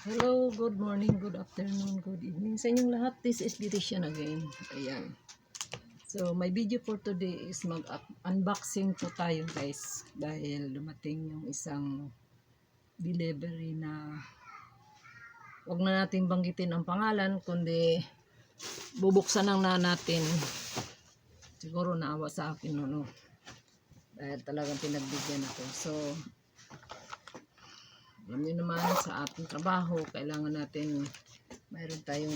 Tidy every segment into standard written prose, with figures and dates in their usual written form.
Hello, good morning, good afternoon, good evening sa inyong lahat. This is Beautician again. Ayan. So, my video for today is mag-unboxing po tayo guys. Dahil dumating yung isang delivery na wag na natin banggitin ang pangalan, kundi bubuksan lang na natin. Siguro naawa sa akin, no? Dahil talagang pinagbigyan ako. So, alam niyo naman sa ating trabaho, kailangan natin mayroon tayong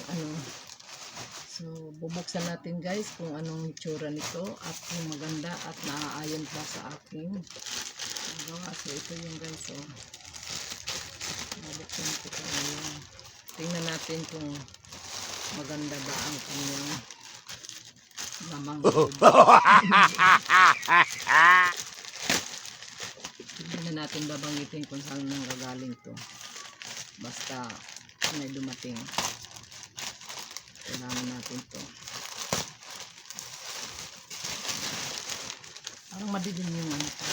so bubuksan natin guys kung anong itsura nito at kung maganda at naaayon pa sa aking magawa. So ito yung guys, so bubuksan ko tayo. Tingnan natin kung maganda ba ang kanyang lamang loob. Tingnan natin, babanggitin kung saan nang gagaling to. Basta may dumating, kailangan natin to. Parang madilim yung to.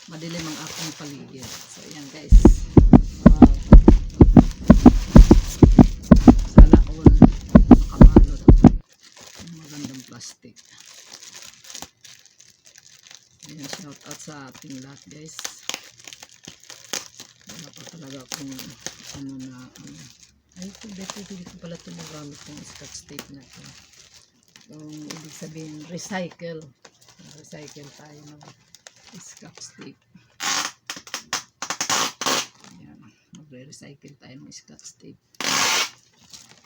Madilim ang aking paligid. So ayan guys. Wow. Sana all makabalot. Magandang plastic. Ayan, shout out sa ating lahat guys. Wala pa talaga akong ay pwede ko pala ito magamit ng scotch tape na ito. Ibig sabihin recycle tayo ng scotch tape. Ayan, magre-recycle tayo ng scotch tape.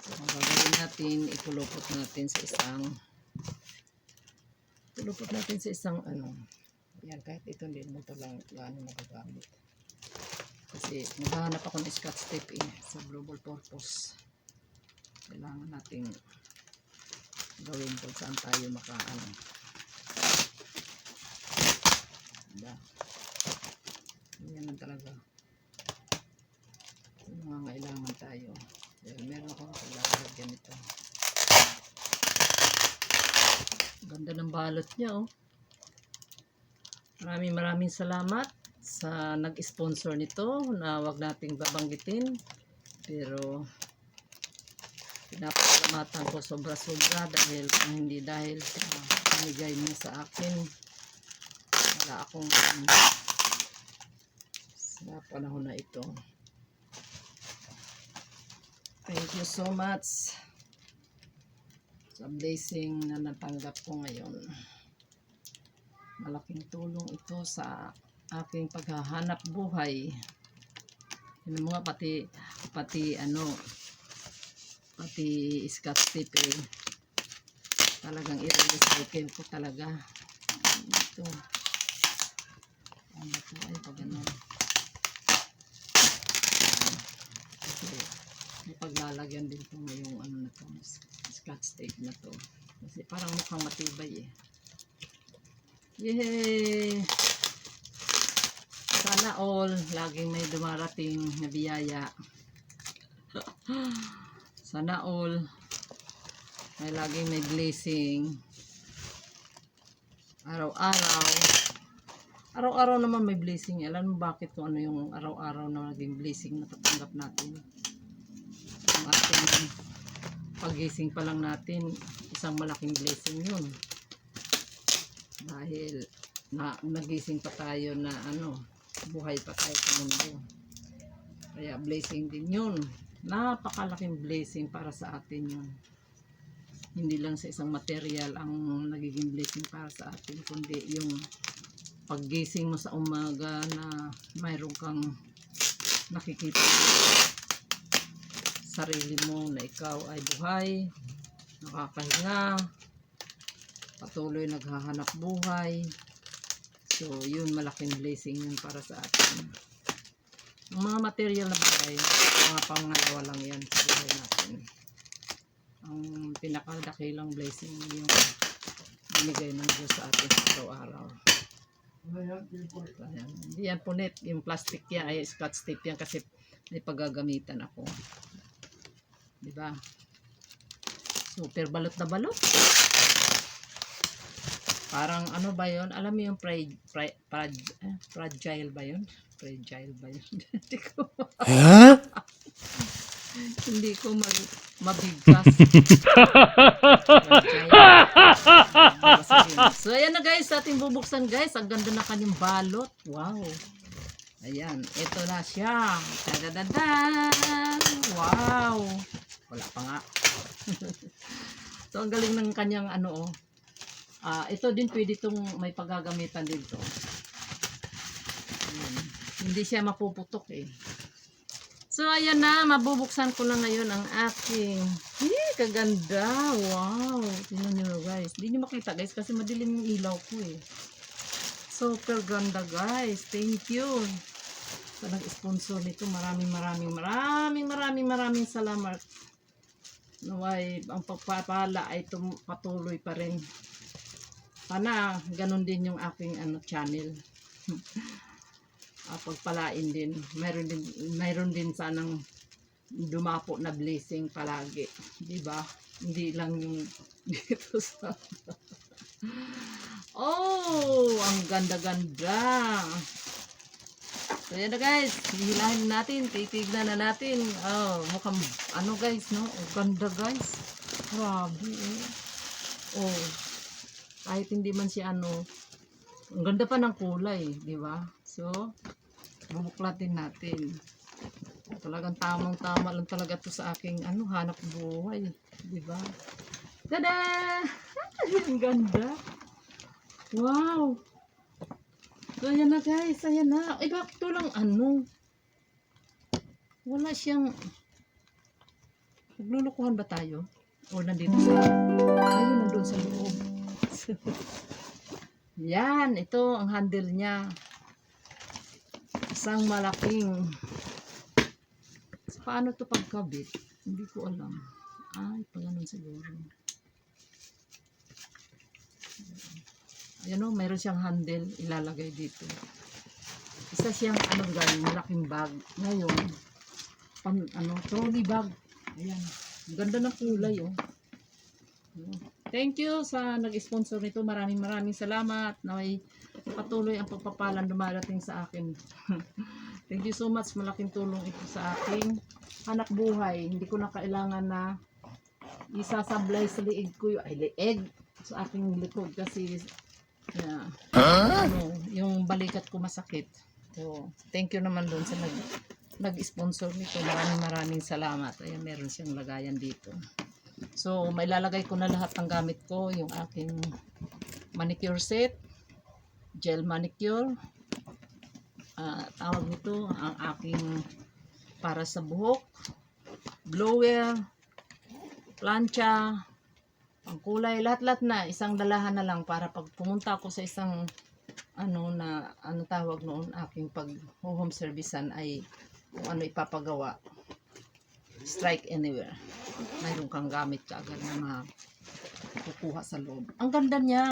So ang gagawin natin, ipulupot natin sa isang ayan, kahit ito din mo ito lang gaano magagamit. Kasi maghahanap ako ng scotch tape sa global purpose. Kailangan nating gawin kung saan tayo diba? Yan lang talaga. Nangangailangan tayo. Meron akong paglalagyan ito. Ganda ng balot niya, oh. Maraming salamat sa nag-sponsor nito na wag nating babanggitin, pero pinapasalamatan ko sobra-sobra dahil kung hindi dahil sa binigay niya sa akin, wala akong sa panahon na ito. Thank you so much sa blessing na natanggap ko ngayon. Malaking tulong ito sa aking paghahanap buhay. Yun mga pati scotch tape talagang i-recycle ko talaga. Ito ay pag kasi may paglalagyan din po ngayong scotch tape na to. Kasi parang mukhang matibay Yay! Sana all laging may dumarating na biyaya. Sana all may laging may blessing. Araw-araw naman may blessing. Alam mo bakit kung ano yung araw-araw na naging blessing na tatanggap natin? Ang ating pagising pa lang natin, isang malaking blessing yun. Dahil nagising pa tayo na buhay pa tayo sa mundo. Kaya blessing din yun. Napakalaking blessing para sa atin yun. Hindi lang sa isang material ang nagiging blessing para sa atin, kundi yung paggising mo sa umaga na mayroon kang nakikita sarili mo na ikaw ay buhay, nakakahinga, patuloy naghahanap buhay. So yun, malaking blessing yun para sa atin. Ang mga material na bagay, mga pangalawa lang yan sa buhay natin. Ang pinakadakilang blessing yung binigay ng Diyos sa atin sa araw-araw. Hindi yan punit, yung plastic yan ay scotch tape yan kasi may paggagamitan ako, diba? Super balot na balot. Parang ba yun? Alam mo yung fragile ba yun? Fragile ba yun? Hindi ko. hindi ko mabigkas. So, ayan na guys, ating bubuksan guys. Ang ganda na kanyang balot. Wow. Ayan, ito na siya. Tadadadan! Wow. Wala pa nga. So, ang galing ng kanyang ano, oh. Ito din pwede itong may paggagamitan dito. Hindi siya mapuputok eh. So, ayan na. Mabubuksan ko na ngayon ang aking kaganda. Wow. Tingnan nyo guys. Hindi nyo makita guys kasi madilim yung ilaw ko eh. Super ganda guys. Thank you. Sa nag-sponsor nito. Maraming salamat. Naway, ang pagpapala ay patuloy pa rin. Sana ganun din yung aking channel. Pagpalain din. Mayroon din sanang dumapo na blessing palagi. Diba? Hindi lang yung dito sa... Oh! Ang ganda-ganda! So yan na guys. Hihilahin natin. Titignan na natin. Oh, mukhang guys, no? Oh, ganda guys. Grabe eh. Oh. Kahit hindi man siya ang ganda pa ng kulay, di ba? So, bubuklatin natin. Talagang tamang-tama lang talaga to sa aking hanap buhay, di ba? Tada! Ang ganda. Wow. So, ayan na guys, ayan na. Eh, bakit to lang wala siyang naglulukuhan ba tayo? O nandito sa ayun, nandun sa loob. Yan, ito ang handle niya. Isang malaking. Paano to pagkabit? Hindi ko alam. Ay, pagano'n siguro. Ayan o, mayroon siyang handle. Ilalagay dito. Isa siyang malaking bag. Ngayon, trolley bag. Ayan. Ang ganda ng kulay oh. Thank you sa nag-sponsor nito. Maraming salamat na may patuloy ang pagpapalan dumarating sa akin. Thank you so much. Malaking tulong ito sa aking hanap buhay. Hindi ko na kailangan na isasablay sa liig ko liig sa aking likod kasi yung balikat ko masakit. So, thank you naman doon sa nag-sponsor nito. Maraming salamat. Ayan, meron siyang lagayan dito. So, may lalagay ko na lahat ng gamit ko. Yung aking manicure set, gel manicure, tawag nito, ang aking para sa buhok, blower, plancha, ang kulay, lahat-lahat na. Isang dalahan na lang para pag pumunta ako sa isang tawag noon, aking pag home servicean ay kung ipapagawa. Strike anywhere. Mayroon kang gamit kaagad na makukuha sa loob. Ang ganda niya.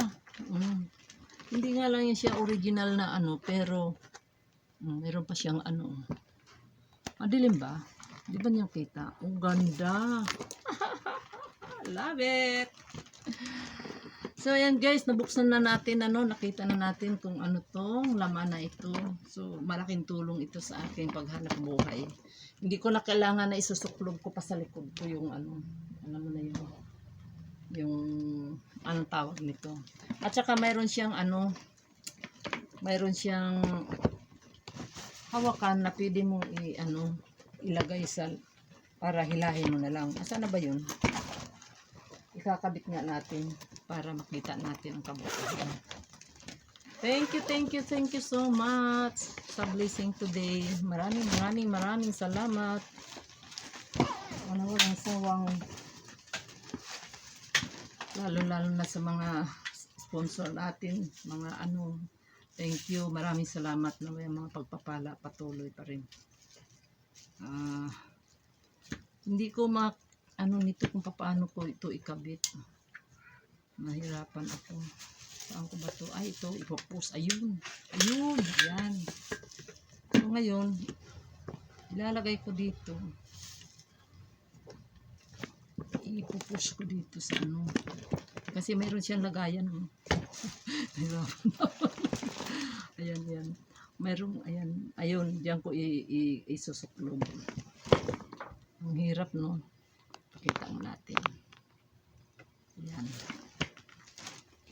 Hindi nga lang yan siya original na pero mayroon pa siyang madilim ba? Di ba niyang kita? Ang ganda. Love it. So ayan guys, nabuksan na natin nakita na natin kung tong laman na ito. So malaking tulong ito sa aking paghanap buhay. Hindi ko na kailangan na isusuklob ko pa sa likod ko yung alam mo na yung anong tawag nito. At saka mayroon siyang mayroon siyang hawakan na pwede mo ilagay sa para hilahin mo na lang. Asa na ba yun? Ikakabit nga natin para makita natin ang kabuuan. Thank you so much sa blessing today. Maraming salamat. Walang sawang lalo na sa mga sponsor natin, mga thank you. Maraming salamat na may mga pagpapala patuloy pa rin. Hindi ko nito kung paano ko ito ikabit. Nahirapan ako. Saan ko ba ito? Ay, ito. Ipopost. Ayun. Ayan. So, ngayon, ilalagay ko dito. Ipopost ko dito sa Kasi mayroon siyang lagayan. Ayan. Mayroon, ayan. Ayun, diyan ko isusuklob. Ang hirap. Mahirap, no? Pakita mo natin. Yan.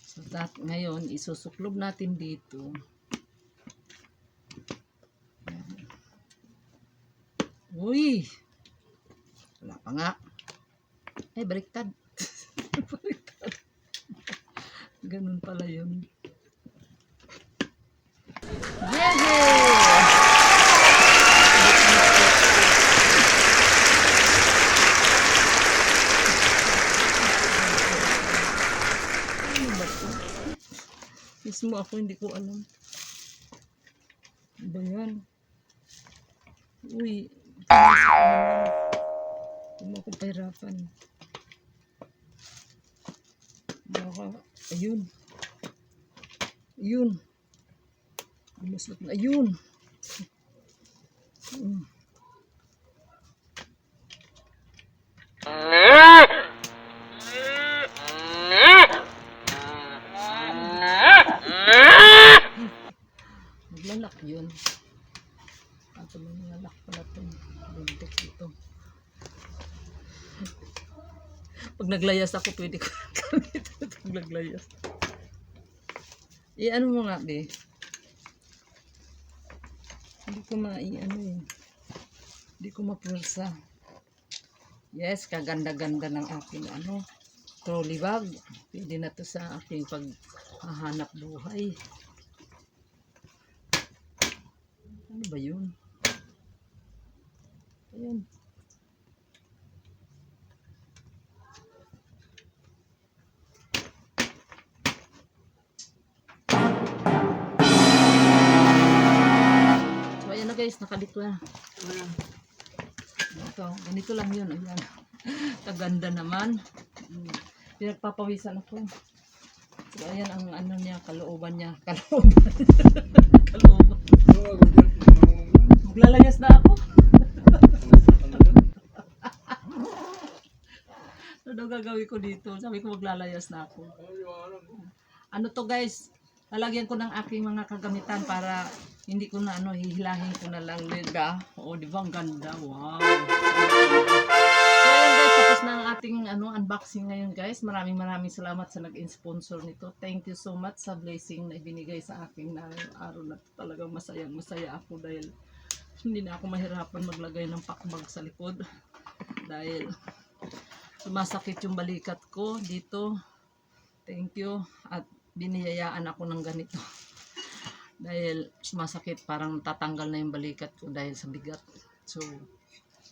So that, ngayon, isusuklob natin dito. Yan. Uy! Wala pa nga. Ay, baliktad. Baliktad. Ganun pala yun. Yehey! Mismo ako, hindi ko alam. Ano ba yan? Uy, hindi mo ako pahirapan. Baka, ayun. Ayun. Lumusot na, ayun. Naglalak yun. Ato may naglalak pala itong buntik dito. Pag naglayas ako, pwede ko gamit ito. Pag naglayas. Ano mo nga, be? Hindi ko ano eh. Hindi ko mapursa. Yes, kaganda-ganda ng aking trolley bag. Pwede na to sa aking paghahanap buhay. Ano ba yun? Ayan. So ayan na guys, nakalit ko na. Ito, ganito lang yun. Ayan. Kaganda naman. Pinagpapawisan ako. So ayan ang niya, kalooban niya. Kalooban. Kalooban. Maglalayas na ako. Ano gagawin ko dito? Sabi ko maglalayas na ako. Ano to guys? Lalagyan ko ng aking mga kagamitan para hindi ko na hihilahin ko na lang. Diba? O, diba? Ang ganda. Wow. So ayan guys, tapos na ang ating unboxing ngayon guys. Maraming salamat sa nag-sponsor nito. Thank you so much sa blessing na ibinigay sa akin na araw na talagang masaya ako dahil hindi na ako mahirapan maglagay ng pakbag sa likod dahil sumasakit yung balikat ko dito. Thank you at biniyayaan ako ng ganito dahil sumasakit, parang tatanggal na yung balikat ko dahil sa bigat. So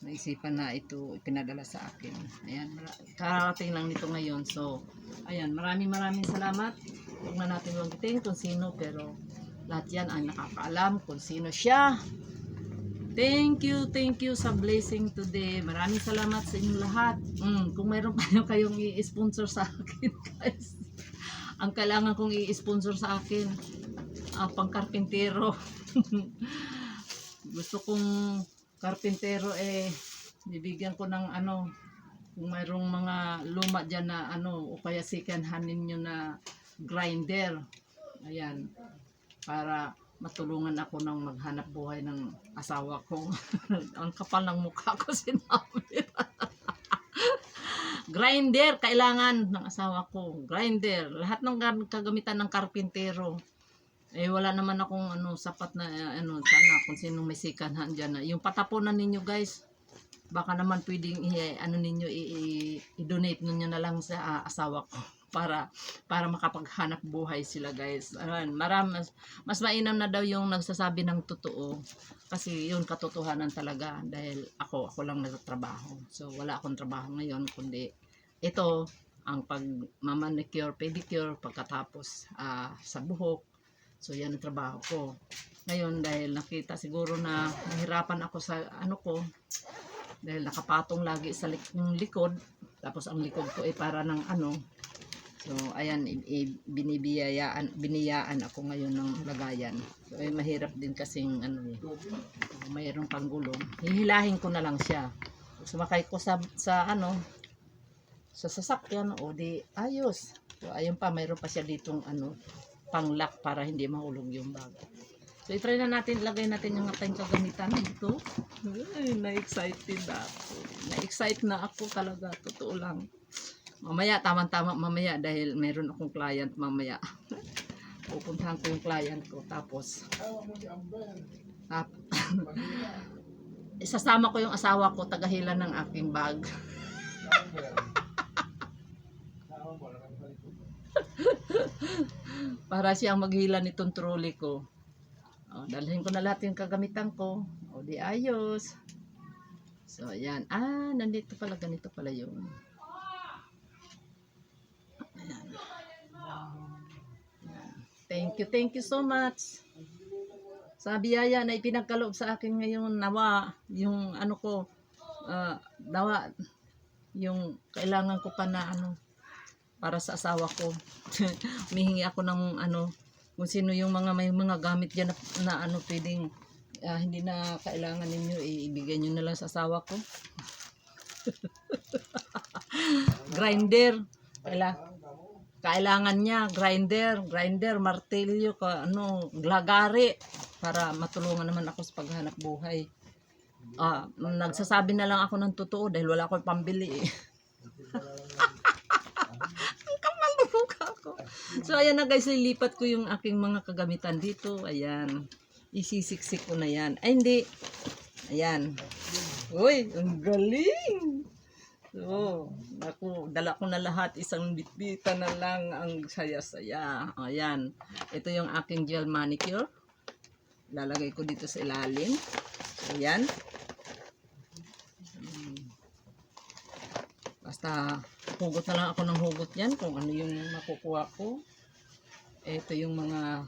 naisipan na ito ipinadala sa akin. Ayan, karating lang nito ngayon. So ayan, maraming salamat. Huwag na natin banggitin kung sino, pero lahat yan ay nakakaalam kung sino siya. Thank you sa blessing today. Maraming salamat sa inyong lahat. Kung mayroon kayong i-sponsor sa akin guys, ang kailangan kong i-sponsor sa akin pang-karpintero. Gusto kong karpintero bibigyan ko ng kung mayroong mga luma dyan na o kaya second hand ninyo na grinder. Ayan, para matulungan ako ng maghanap buhay ng asawa ko. Ang kapal ng mukha ko sinabi. Grinder, kailangan ng asawa ko. Grinder, lahat ng kagamitan ng karpintero. Wala naman akong sapat na sana kung sinong may second hand dyan. Yung patapunan ninyo guys, baka naman pwedeng ninyo i-donate ninyo na lang sa asawa ko para makapaghanap buhay sila guys. Mas mainam na daw yung nagsasabi ng totoo kasi yun katotohanan talaga dahil ako lang nagtatrabaho. So wala akong trabaho ngayon kundi ito ang pag-manicure, pedicure pagkatapos sa buhok. So yan ang trabaho ko. Ngayon dahil nakita siguro na nahirapan ako sa ko dahil nakapatong lagi sa likod, tapos ang likod ko para ng so ayan, biniyaan ako ngayon ng lagayan. So mahirap din kasing mayroong panggulong. Hihilahin ko na lang siya. Sumakay ko sa sasakyan di ayos. So ayun pa, mayroon pa siya ditong pang-lock para hindi mahulog yung bag. So So, i-try na natin, lagay natin yung ating kagamitan dito. Ay, na-excited ako. Na-excite na ako talaga, totoo lang. Mamaya, tamang-tama mamaya dahil meron akong client mamaya. Pupuntahan ko yung client ko, tapos isasama ko yung asawa ko, tagahilan ng aking bag. Para siyang maghila nitong trolley ko. O, dalhin ko na lahat yung kagamitan ko. O, di ayos. So, ayan. Nandito pala, ganito pala yun. Ayan. Thank you so much. Sa biyaya na ipinagkaloob sa akin ngayon, nawa, yung ano ko, nawa, yung kailangan ko pa na ano, para sa asawa ko. Humihingi ako ng ano, kung sino yung may mga gamit dyan na ano pwedeng hindi na kailangan ninyo, ibigay nyo na lang sa asawa ko. Grinder. Kailangan niya, grinder, martilyo, lagari, para matulungan naman ako sa paghanap buhay. Nagsasabi na lang ako ng totoo dahil wala akong pambili eh. So, ayan na guys, lilipat ko yung aking mga kagamitan dito. Ayan. Isisiksik ko na yan. Ay, hindi. Ayan. Uy, ang galing. So, dala ko na lahat. Isang bitbita na lang. Ang saya-saya. Ayan. Ito yung aking gel manicure. Lalagay ko dito sa ilalim. Ayan. Basta, hugot na lang ako ng hugot yan kung ano yung makukuha ko. Ito yung mga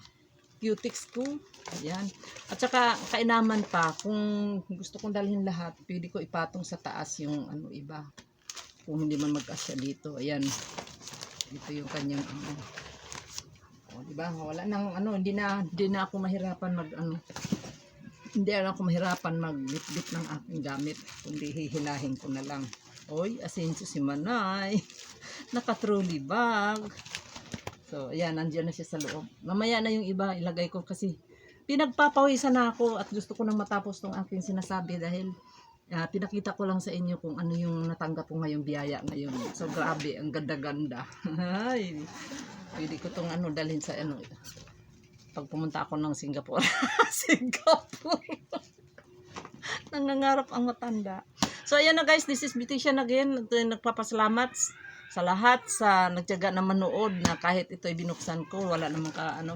cutics ko. Ayan. At saka, kainaman pa, kung gusto kong dalhin lahat, pwede ko ipatong sa taas yung ano iba. Kung hindi man mag-asya dito. Ayan. Ito yung kanyang ano. O, diba? Wala nang ano, hindi na ako mahirapan hindi na ako mahirapan magbitbit ng aking gamit. Kundi hihilahin ko na lang. Oy, asenso si Manay. Naka-trolley bag. So, ayan, nandiyan na siya sa loob. Mamaya na yung iba, ilagay ko kasi pinagpapawisan na ako at gusto ko nang matapos tong aking sinasabi dahil pinakita ko lang sa inyo kung ano yung natanggap ko ngayong biyaya ngayon. So, grabe, ang ganda-ganda. Ay, pwede ko tong dalhin sa pag pumunta ako ng Singapore. Singapore. Nangangarap ang matanda. So, ayan na guys, this is Beautician again. Nagpapasalamat sa lahat sa nagtiyaga na manood na kahit ito ay binuksan ko, wala namang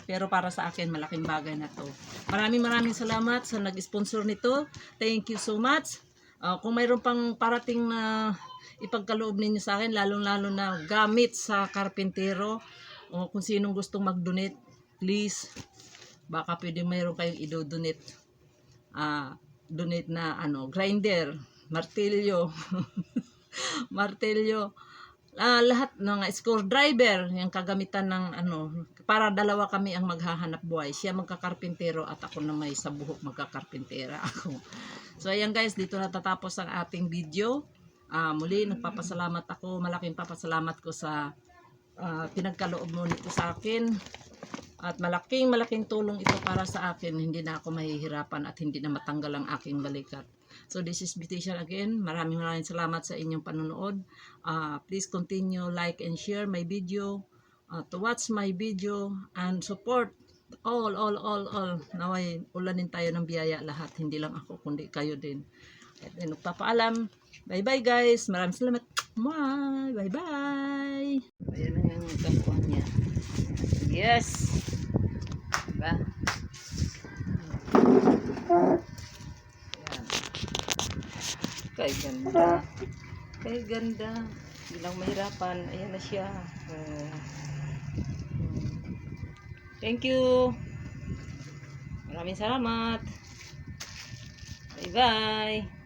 pero para sa akin, malaking bagay na to. Maraming salamat sa nag-sponsor nito. Thank you so much. Kung mayroon pang parating na ipagkaloob ninyo sa akin, lalong-lalo na gamit sa karpintero, o kung sinong gustong mag-donate, please, baka pwede mayroon kayong i-donate. Donate na grinder, martilyo, lahat ng screwdriver, yung kagamitan ng para dalawa kami ang maghahanap buhay. Siya magkakarpintero at ako na may sa buhok magkakarpintera ako. So ayan guys, dito natatapos ang ating video. Muli nagpapasalamat ako, malaking papasalamat ko sa pinagkaloob mo nito sa akin. At malaking tulong ito para sa akin. Hindi na ako mahihirapan at hindi na matanggal ang aking balikat. So this is Beautician again. Maraming salamat sa inyong panonood. Please continue like and share my video. To watch my video and support all. Naway ulanin tayo ng biyaya lahat. Hindi lang ako kundi kayo din. At nagpapaalam. Bye bye guys. Maraming salamat. Bye bye. Ayan na yung kakuha niya. Yes. Diba? Ayan. Kay ganda. Bilang mahirapan. Ayan na siya. Thank you. Maraming salamat. Bye bye.